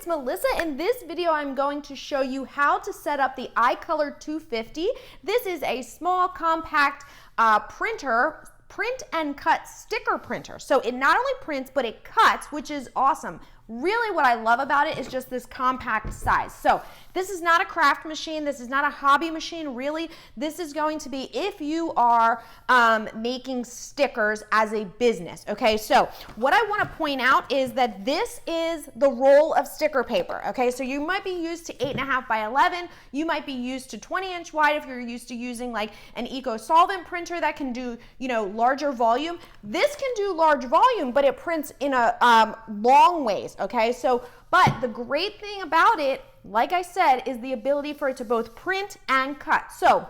it's Melissa. In this video, I'm going to show you how to set up the iColor 250. This is a small, compact printer, print and cut sticker printer. So it not only prints, but it cuts, which is awesome. Really what I love about it is just this compact size. So this is not a craft machine. This is not a hobby machine. Really, this is going to be if you are making stickers as a business. Okay, so what I want to point out is that this is the roll of sticker paper. Okay, so you might be used to 8.5 by 11. You might be used to 20-inch wide if you're used to using like an eco solvent printer that can do, you know, larger volume. This can do large volume, but it prints in a long ways. Okay, so, but the great thing about it, like I said, is the ability for it to both print and cut. So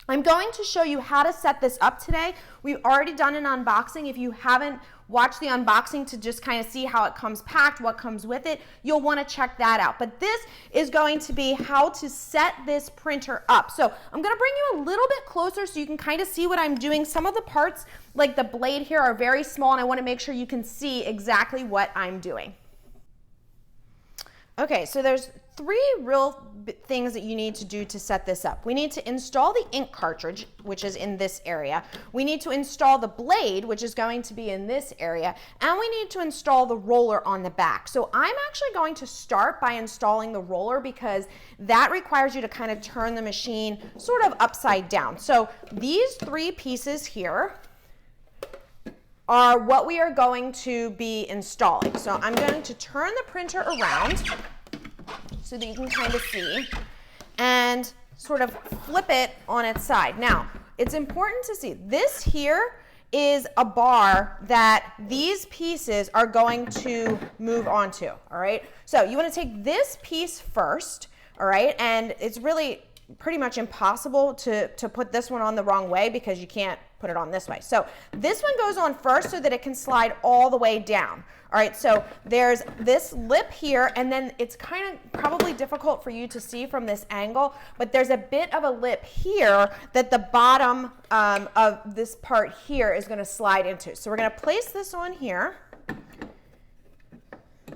I'm going to show you how to set this up today. We've already done an unboxing. If you haven't watched the unboxing to just kind of see how it comes packed, what comes with it, you'll want to check that out. But this is going to be how to set this printer up. So I'm going to bring you a little bit closer so you can kind of see what I'm doing. Some of the parts, like the blade here, are very small, and I want to make sure you can see exactly what I'm doing. Okay, so there's three real things that you need to do to set this up. We need to install the ink cartridge, which is in this area. We need to install the blade, which is going to be in this area. And we need to install the roller on the back. So I'm actually going to start by installing the roller because that requires you to kind of turn the machine sort of upside down. So these three pieces here are what we are going to be installing. So I'm going to turn the printer around so that you can kind of see and sort of flip it on its side. Now, it's important to see this here is a bar that these pieces are going to move onto, all right? So you want to take this piece first, all right? And it's really pretty much impossible to put this one on the wrong way because you can't put it on this way. So this one goes on first so that it can slide all the way down. All right, so there's this lip here, and then it's kind of probably difficult for you to see from this angle, but there's a bit of a lip here that the bottom of this part here is going to slide into. So we're going to place this on here.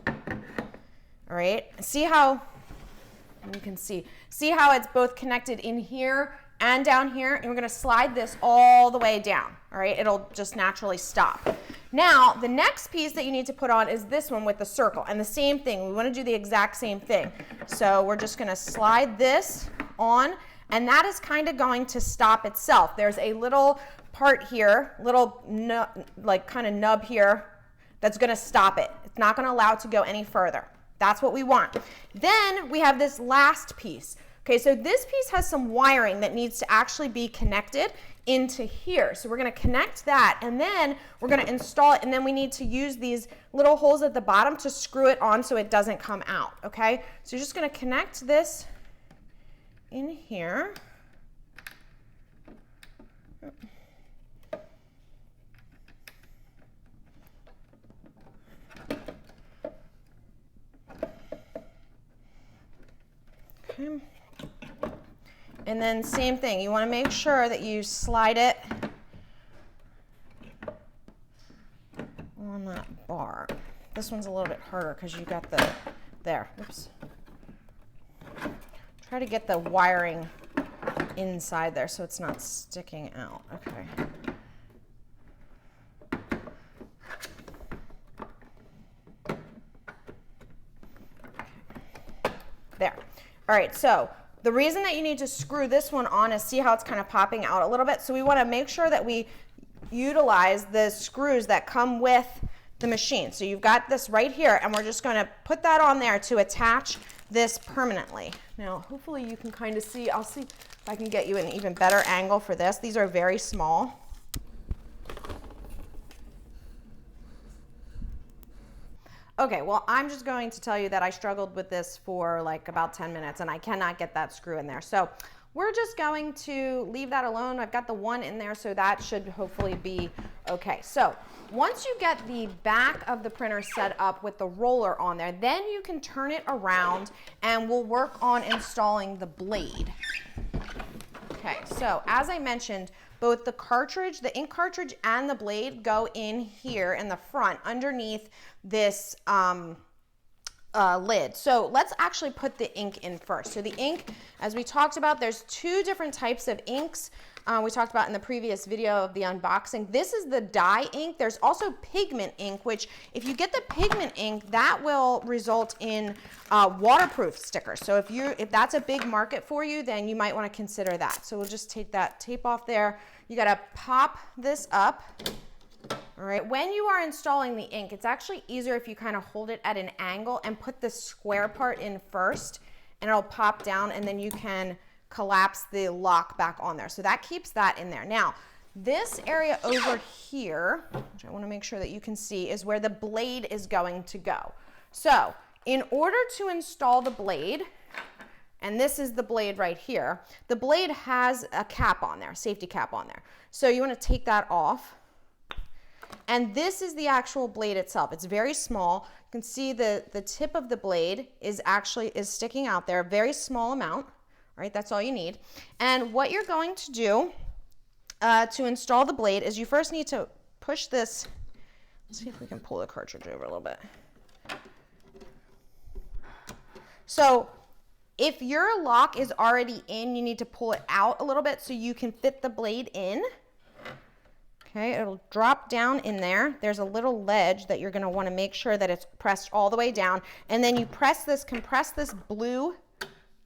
All right, see how you can see how it's both connected in here and down here, and we're going to slide this all the way down. All right, it'll just naturally stop. Now, the next piece that you need to put on is this one with the circle, and the same thing. We want to do the exact same thing. So we're just going to slide this on, and that is kind of going to stop itself. There's a little part here, little like kind of nub here that's going to stop it. It's not going to allow it to go any further. That's what we want. Then we have this last piece. Okay, so this piece has some wiring that needs to actually be connected into here. So we're going to connect that, and then we're going to install it, and then we need to use these little holes at the bottom to screw it on so it doesn't come out. Okay, so you're just going to connect this in here. Okay. And then same thing, you want to make sure that you slide it on that bar. This one's a little bit harder because you got the, there, oops. Try to get the wiring inside there so it's not sticking out, okay. There, all right, so the reason that you need to screw this one on is see how it's kind of popping out a little bit. So we want to make sure that we utilize the screws that come with the machine. So you've got this right here, and we're just going to put that on there to attach this permanently. Now, hopefully you can kind of see. I'll see if I can get you an even better angle for this. These are very small. Okay, well, I'm just going to tell you that I struggled with this for like about 10 minutes and I cannot get that screw in there. So we're just going to leave that alone. I've got the one in there, so that should hopefully be okay. So once you get the back of the printer set up with the roller on there, then you can turn it around and we'll work on installing the blade. Okay, so as I mentioned, both the cartridge, the ink cartridge, and the blade go in here in the front underneath this lid. So let's actually put the ink in first. So the ink, as we talked about, there's two different types of inks. We talked about in the previous video of the unboxing. This is the dye ink. There's also pigment ink, which if you get the pigment ink, that will result in waterproof stickers. So if that's a big market for you, then you might want to consider that. So we'll just take that tape off there. You got to pop this up. All right, when you are installing the ink, it's actually easier if you kind of hold it at an angle and put the square part in first, and it'll pop down, and then you can collapse the lock back on there. So that keeps that in there. Now, this area over here, which I want to make sure that you can see, is where the blade is going to go. So in order to install the blade, and this is the blade right here, the blade has a cap on there, safety cap on there. So you want to take that off. And this is the actual blade itself. It's very small. You can see the tip of the blade is sticking out there, a very small amount. All right, that's all you need. And what you're going to do to install the blade is you first need to push this. Let's see if we can pull the cartridge over a little bit. So if your lock is already in, you need to pull it out a little bit so you can fit the blade in. Okay, it'll drop down in there. There's a little ledge that you're going to want to make sure that it's pressed all the way down. And then you compress this blue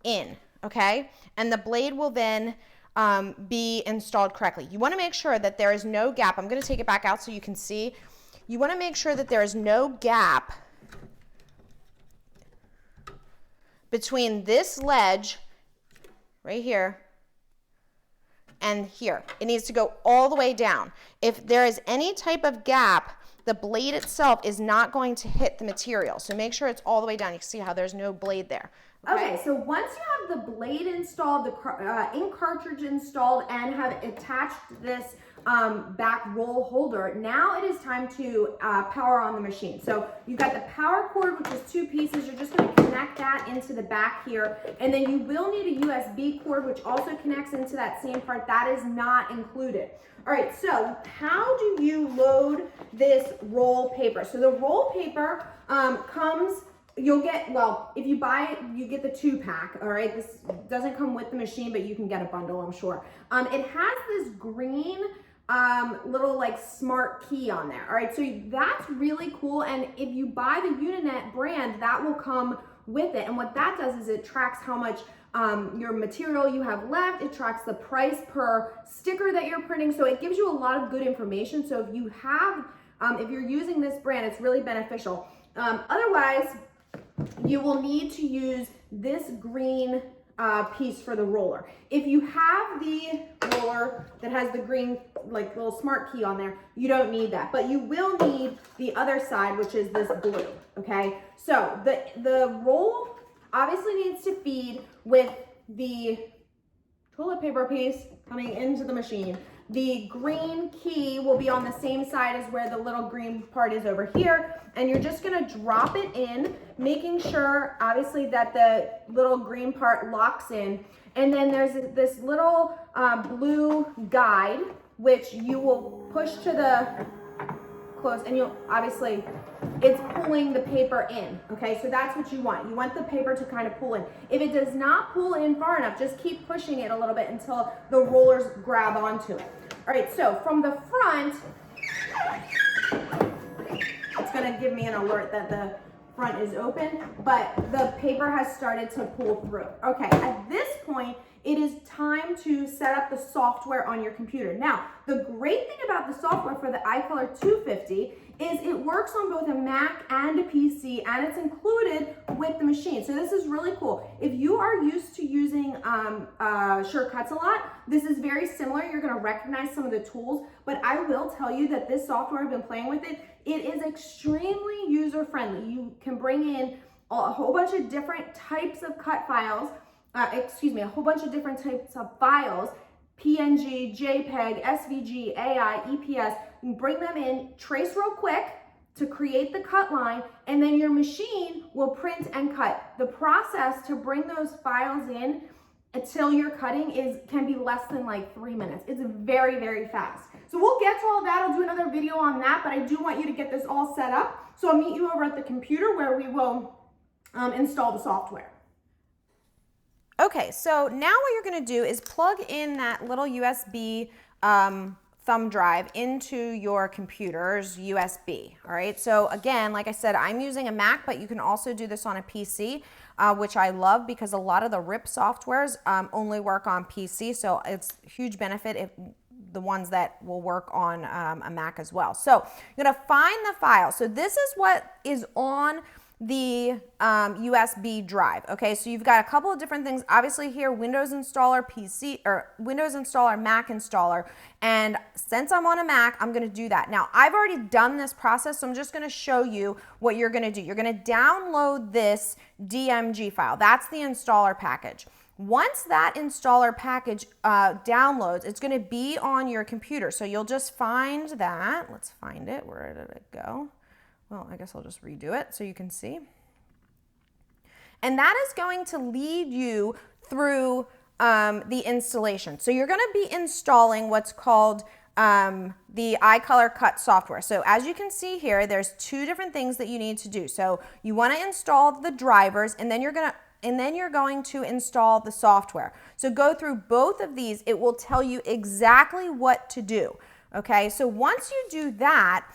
in, okay? And the blade will then be installed correctly. You want to make sure that there is no gap. I'm going to take it back out so you can see. You want to make sure that there is no gap between this ledge right here and here. It needs to go all the way down. If there is any type of gap, the blade itself is not going to hit the material. So make sure it's all the way down. You can see how there's no blade there. Okay, so once you have the blade installed, the ink cartridge installed, and have attached this back roll holder, now it is time to power on the machine. So you've got the power cord, which is 2 pieces. You're just going to connect that into the back here, and then you will need a USB cord, which also connects into that same part. That is not included. All right, so how do you load this roll paper? So the roll paper comes, you'll get, well, if you buy it, you get the 2-pack, all right? This doesn't come with the machine, but you can get a bundle, I'm sure. It has this green little like smart key on there, all right? So that's really cool, and if you buy the Uninet brand, that will come with it, and what that does is it tracks how much your material you have left. It tracks the price per sticker that you're printing, so it gives you a lot of good information. So if you have, if you're using this brand, it's really beneficial. Otherwise, you will need to use this green piece for the roller. If you have the roller that has the green like little smart key on there, you don't need that, but you will need the other side, which is this blue, okay? So the roll obviously needs to feed with the toilet paper piece coming into the machine. The green key will be on the same side as where the little green part is over here, and you're just gonna drop it in, making sure obviously that the little green part locks in, and then there's this little blue guide which you will push to the close, and you'll obviously, it's pulling the paper in, okay? So that's what you want. You want the paper to kind of pull in. If it does not pull in far enough, just keep pushing it a little bit until the rollers grab onto it. All right, so from the front, it's gonna give me an alert that the front is open, but the paper has started to pull through. Okay, at this point, it is time to set up the software on your computer. Now, the great thing about the software for the iColor 250 is it works on both a Mac and a PC, and it's included with the machine. So this is really cool. If you are used to using CustomCUT a lot, this is very similar. You're gonna recognize some of the tools, but I will tell you that this software, I've been playing with it, it is extremely user-friendly. You can bring in a whole bunch of different types of cut files, a whole bunch of different types of files, PNG, JPEG, SVG, AI, EPS. You can bring them in, trace real quick to create the cut line, and then your machine will print and cut. The process to bring those files in until you're cutting can be less than like 3 minutes. It's very, very fast. So we'll get to all of that. I'll do another video on that, but I do want you to get this all set up. So I'll meet you over at the computer where we will install the software. Okay, so now what you're going to do is plug in that little USB thumb drive into your computer's USB. All right, so again, like I said, I'm using a Mac, but you can also do this on a PC, which I love because a lot of the RIP softwares only work on PC, so it's a huge benefit if the ones that will work on a Mac as well. So you're going to find the file. So this is what is on the USB drive. Okay, so you've got a couple of different things. Obviously here, Windows installer, PC, or Windows installer, Mac installer. And since I'm on a Mac, I'm going to do that. Now, I've already done this process, so I'm just going to show you what you're going to do. You're going to download this DMG file. That's the installer package. Once that installer package downloads, it's going to be on your computer. So you'll just find that. Let's find it. Where did it go? Well, I guess I'll just redo it so you can see. And that is going to lead you through the installation. So you're going to be installing what's called the iColor Cut software. So as you can see here, there's two different things that you need to do. So you want to install the drivers, and then you're going to install the software. So go through both of these. It will tell you exactly what to do. Okay, so once you do that,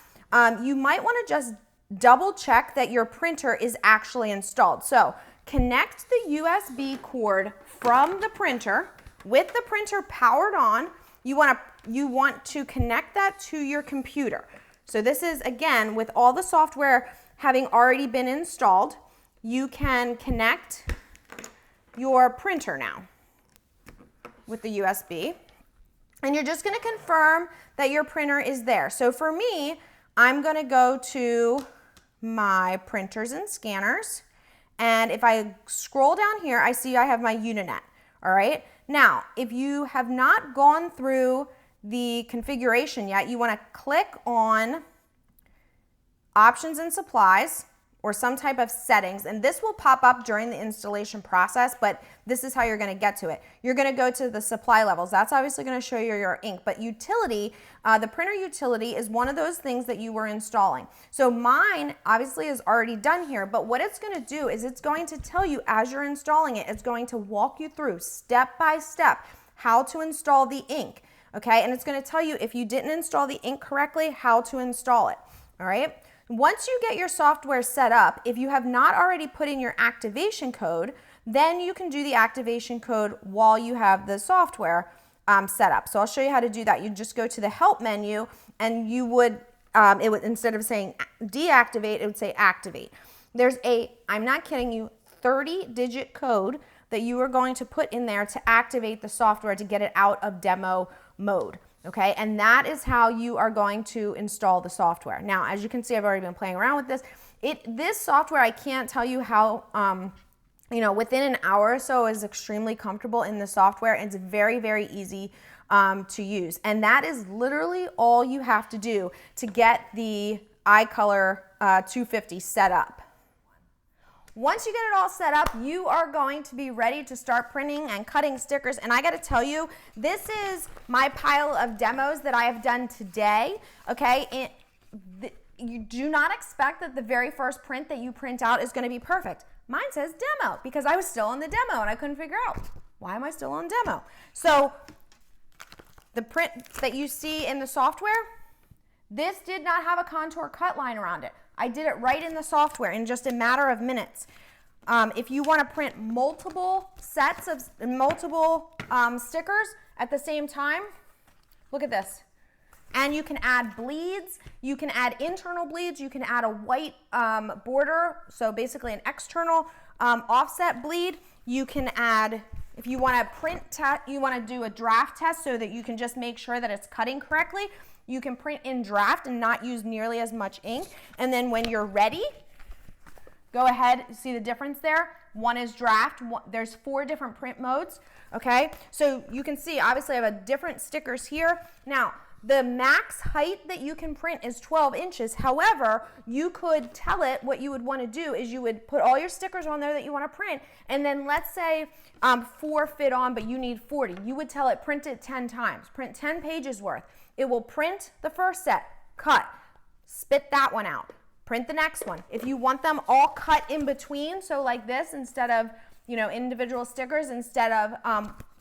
you might want to just double check that your printer is actually installed. So connect the USB cord from the printer with the printer powered on. You want to connect that to your computer. So this is, again, with all the software having already been installed, you can connect your printer now with the USB. And you're just going to confirm that your printer is there. So for me, I'm going to go to my printers and scanners. And if I scroll down here, I see I have my Uninet. All right. Now, if you have not gone through the configuration yet, you want to click on Options and Supplies or some type of settings, and this will pop up during the installation process, but this is how you're going to get to it. You're going to go to the supply levels. That's obviously going to show you your ink, but utility, the printer utility is one of those things that you were installing. So mine obviously is already done here, but what it's going to do is it's going to tell you as you're installing it, it's going to walk you through step by step how to install the ink, okay? And it's going to tell you if you didn't install the ink correctly, how to install it, all right? Once you get your software set up, if you have not already put in your activation code, then you can do the activation code while you have the software set up. So I'll show you how to do that. You just go to the help menu, and you would, instead of saying deactivate, it would say activate. There's a, I'm not kidding you, 30-digit code that you are going to put in there to activate the software to get it out of demo mode. Okay, and that is how you are going to install the software. Now, as you can see, I've already been playing around with this. This software, I can't tell you how, within an hour or so is extremely comfortable in the software. It's very, very easy to use. And that is literally all you have to do to get the iColor 250 set up. Once you get it all set up, you are going to be ready to start printing and cutting stickers. And I got to tell you, this is my pile of demos that I have done today, okay? You do not expect that the very first print that you print out is going to be perfect. Mine says demo because I was still on the demo and I couldn't figure out, why am I still on demo? So the print that you see in the software, this did not have a contour cut line around it. I did it right in the software in just a matter of minutes. If you want to print multiple sets of multiple stickers at the same time, look at this. And you can add bleeds, you can add internal bleeds, you can add a white border, so basically an external offset bleed. You can add, if you want to print, you want to do a draft test so that you can just make sure that it's cutting correctly. You can print in draft and not use nearly as much ink. And then when you're ready, go ahead, see the difference there? One is draft, there's 4 different print modes, okay? So you can see, obviously I have different stickers here. Now, the max height that you can print is 12 inches. However, you could tell it what you would want to do is you would put all your stickers on there that you want to print, and then let's say 4 fit on, but you need 40. You would tell it print it 10 times, print 10 pages worth. It will print the first set, cut, spit that one out, print the next one. If you want them all cut in between, so like this, instead of, you know, individual stickers, instead of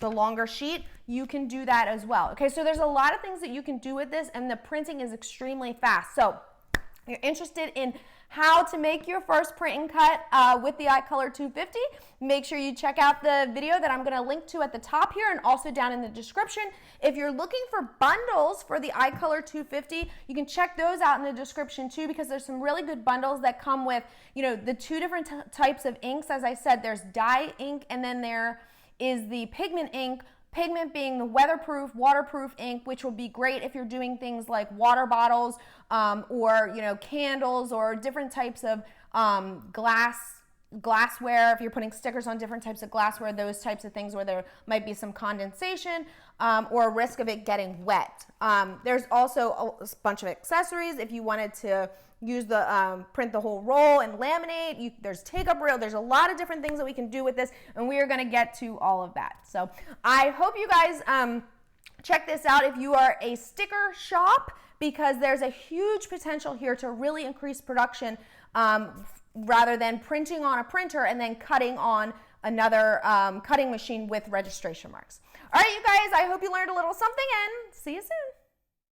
the longer sheet, you can do that as well. Okay, so there's a lot of things that you can do with this, and the printing is extremely fast. So if you're interested in how to make your first print and cut with the iColor 250, make sure you check out the video that I'm going to link to at the top here and also down in the description. If you're looking for bundles for the iColor 250, you can check those out in the description too, because there's some really good bundles that come with, you know, the two different types of inks. As I said, there's dye ink, and then there is the pigment ink. Pigment being the weatherproof, waterproof ink, which will be great if you're doing things like water bottles or, you know, candles or different types of glassware. If you're putting stickers on different types of glassware, those types of things where there might be some condensation or a risk of it getting wet. There's also a bunch of accessories if you wanted to use the print the whole roll and laminate. There's take-up reel. There's a lot of different things that we can do with this, and we are going to get to all of that. So I hope you guys check this out if you are a sticker shop, because there's a huge potential here to really increase production rather than printing on a printer and then cutting on another cutting machine with registration marks. All right, you guys, I hope you learned a little something, and see you soon.